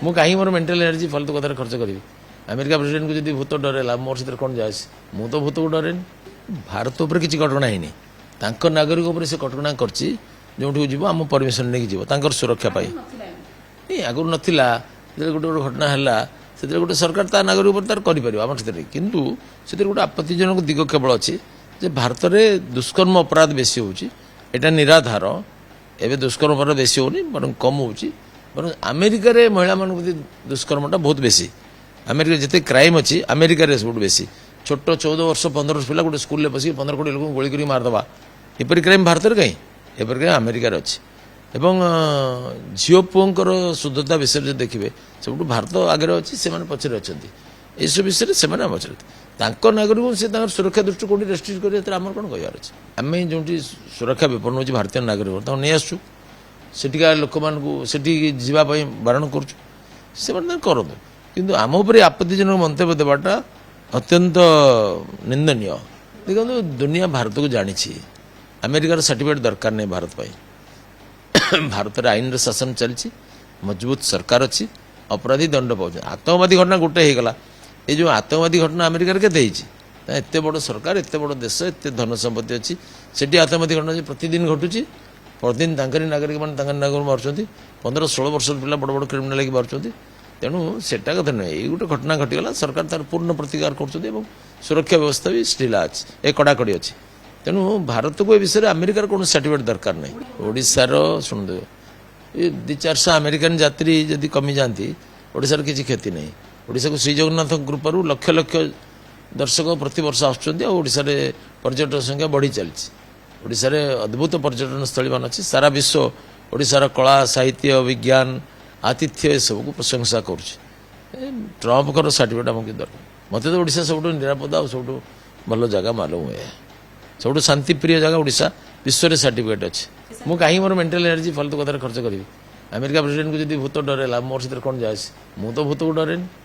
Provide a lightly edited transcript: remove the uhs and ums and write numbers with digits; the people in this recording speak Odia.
ମୁଁ କାହିଁ ମୋର ମେଣ୍ଟାଲ ଏନର୍ଜି ଫାଲତୁ କଥାରେ ଖର୍ଚ୍ଚ କରିବି ଆମେରିକା ପ୍ରେସିଡେଣ୍ଟକୁ ଯଦି ଭୂତ ଡରେଲା ମୋର ସେଥିରେ କ'ଣ ଯାଏ ମୁଁ ତ ଭୂତକୁ ଡରେନି ଭାରତ ଉପରେ କିଛି କଟକଣା ହେଇନି ତାଙ୍କ ନାଗରିକ ଉପରେ ସେ କଟକଣା କରିଛି ଯେଉଁଠିକୁ ଯିବ ଆମ ପରମିଶନ ନେଇକି ଯିବ ତାଙ୍କର ସୁରକ୍ଷା ପାଇଁ ଆଗରୁ ନଥିଲା ଯେତେବେଳେ ଗୋଟେ ଗୋଟେ ଘଟଣା ହେଲା ସେଥିରେ ଗୋଟେ ସରକାର ତା ନାଗରିକ ଉପରେ ତାର କରିପାରିବ ଆମର ସେଥିରେ କିନ୍ତୁ ସେଥିରେ ଗୋଟେ ଆପତ୍ତିଜନକ ଦିଗ କେବଳ ଅଛି ଯେ ଭାରତରେ ଦୁଷ୍କର୍ମ ଅପରାଧ ବେଶୀ ହେଉଛି ଏଇଟା ନିରାଧାର ଏବେ ଦୁଷ୍କର୍ମ ଅପରାଧ ବେଶୀ ହେଉନି ବରଂ କମ୍ ହେଉଛି ବରଂ ଆମେରିକାରେ ମହିଳାମାନଙ୍କ ପ୍ରତି ଦୁଷ୍କର୍ମଟା ବହୁତ ବେଶୀ ଆମେରିକା ଯେତେ କ୍ରାଇମ୍ ଅଛି ଆମେରିକାରେ ସବୁଠୁ ବେଶୀ ଛୋଟ 14 ବର୍ଷ 15 ବର୍ଷ ପିଲା ଗୋଟେ ସ୍କୁଲରେ ବସିକି 15 କୋଟି ଲୋକଙ୍କୁ ଗୁଳି କରି ମାରିଦେବା ଏପରି କ୍ରାଇମ୍ ଭାରତରେ କାହିଁ ଏପରି କ୍ରାଇମ୍ ଆମେରିକାରେ ଅଛି ଏବଂ ଝିଅ ପୁଅଙ୍କର ଶୁଦ୍ଧତା ବିଷୟରେ ଯଦି ଦେଖିବେ ସବୁଠୁ ଭାରତ ଆଗରେ ଅଛି ସେମାନେ ପଛରେ ଅଛନ୍ତି ଏସବୁ ବିଷୟରେ ସେମାନେ ଆମ ପଛରେ ତାଙ୍କ ନାଗରିକ ସେ ତାଙ୍କର ସୁରକ୍ଷା ଦୃଷ୍ଟି କେଉଁଠି ରେଷ୍ଟ୍ରିକ୍ଟ କରିବେ ସେଥିରେ ଆମର କ'ଣ କହିବାର ଅଛି ଆମେ ଯେଉଁଠି ସୁରକ୍ଷା ବିପନ୍ନ ହେଉଛି ଭାରତୀୟ ନାଗରିକ ତାଙ୍କୁ ନେଇ ଆସୁଛୁ ସେଠିକା ଲୋକମାନଙ୍କୁ ସେଠିକି ଯିବା ପାଇଁ ବାରଣ କରୁଛୁ ସେମାନେ ତାଙ୍କୁ କରନ୍ତୁ କିନ୍ତୁ ଆମ ଉପରେ ଆପତ୍ତିଜନକ ମନ୍ତବ୍ୟ ଦେବାଟା ଅତ୍ୟନ୍ତ ନିନ୍ଦନୀୟ ଦେଖନ୍ତୁ ଦୁନିଆ ଭାରତକୁ ଜାଣିଛି ଆମେରିକାର ସାର୍ଟିଫିକେଟ୍ ଦରକାର ନାହିଁ ଭାରତ ପାଇଁ ଭାରତରେ ଆଇନର ଶାସନ ଚାଲିଛି ମଜବୁତ ସରକାର ଅଛି ଅପରାଧୀ ଦଣ୍ଡ ପାଉଛନ୍ତି ଆତଙ୍କବାଦୀ ଘଟଣା ଗୋଟେ ହେଇଗଲା এই ଯେଉଁ ଆତଙ୍କବାଦୀ ଘଟଣା ଆମେରିକାରେ କେତେ ହେଇଛି ଏତେ ବଡ଼ ସରକାର ଏତେ ବଡ଼ ଦେଶ ଏତେ ଧନ ସମ୍ପତ୍ତି ଅଛି ସେଠି ଆତଙ୍କବାଦୀ ଘଟଣା ପ୍ରତିଦିନ ଘଟୁଛି ପ୍ରତିଦିନ ତାଙ୍କରି ନାଗରିକମାନେ ତାଙ୍କ ନାଗରିକ ମାରୁଛନ୍ତି 15-16 ବର୍ଷର ପିଲା ବଡ଼ ବଡ଼ କ୍ରିମିନାଲ ହେଇକି ମାରୁଛନ୍ତି ତେଣୁ ସେଟା କଥା ନୁହେଁ ଏଇ ଗୋଟେ ଘଟଣା ଘଟିଗଲା ସରକାର ତାର ପୂର୍ଣ୍ଣ ପ୍ରତିକାର କରୁଛନ୍ତି ଏବଂ ସୁରକ୍ଷା ବ୍ୟବସ୍ଥା ବି ଷ୍ଟିଲା ଅଛି ଏ କଡ଼ାକଡ଼ି ଅଛି ତେଣୁ ଭାରତକୁ ଏ ବିଷୟରେ ଆମେରିକାର କୌଣସି ସାର୍ଟିଫିକେଟ୍ ଦରକାର ନାହିଁ ଓଡ଼ିଶାର ଶୁଣନ୍ତୁ ଏ 200-400 ଆମେରିକାନ ଯାତ୍ରୀ ଯଦି କମିଯାଆନ୍ତି ଓଡ଼ିଶାର କିଛି କ୍ଷତି ନାହିଁ ଓଡ଼ିଶାକୁ ଶ୍ରୀଜଗନ୍ନାଥ କୃପାରୁ ଲକ୍ଷ ଲକ୍ଷ ଦର୍ଶକ ପ୍ରତିବର୍ଷ ଆସୁଛନ୍ତି ଆଉ ଓଡ଼ିଶାରେ ପର୍ଯ୍ୟଟକ ସଂଖ୍ୟା ବଢ଼ି ଚାଲିଛି ଓଡ଼ିଶାରେ ଅଦ୍ଭୁତ ପର୍ଯ୍ୟଟନ ସ୍ଥଳୀମାନ ଅଛି ସାରା ବିଶ୍ୱ ଓଡ଼ିଶାର କଳା ସାହିତ୍ୟ ବିଜ୍ଞାନ ଆତିଥ୍ୟ ଏସବୁକୁ ପ୍ରଶଂସା କରୁଛି ଟ୍ରମ୍ପଙ୍କର ସାର୍ଟିଫିକେଟ୍ ଆମକୁ ଦରକାର ମୋତେ ତ ଓଡ଼ିଶା ସବୁଠୁ ନିରାପଦ ଆଉ ସବୁଠୁ ଭଲ ଜାଗା ମାଲୁମ ହୁଏ ସବୁଠୁ ଶାନ୍ତିପ୍ରିୟ ଜାଗା ଓଡ଼ିଶା ବିଶ୍ୱରେ ସାର୍ଟିଫିକେଟ୍ ଅଛି ମୁଁ କାହିଁ ମୋର ମେଣ୍ଟାଲ ଏନର୍ଜି ଫାଲତୁ କଥାରେ ଖର୍ଚ୍ଚ କରିବି ଆମେରିକା ପ୍ରେସିଡେଣ୍ଟକୁ ଯଦି ଭୂତ ଡରେଲା ମୋର ସେଥିରେ କ'ଣ ଯାଏ ମୁଁ ତ ଭୂତକୁ ଡରେନି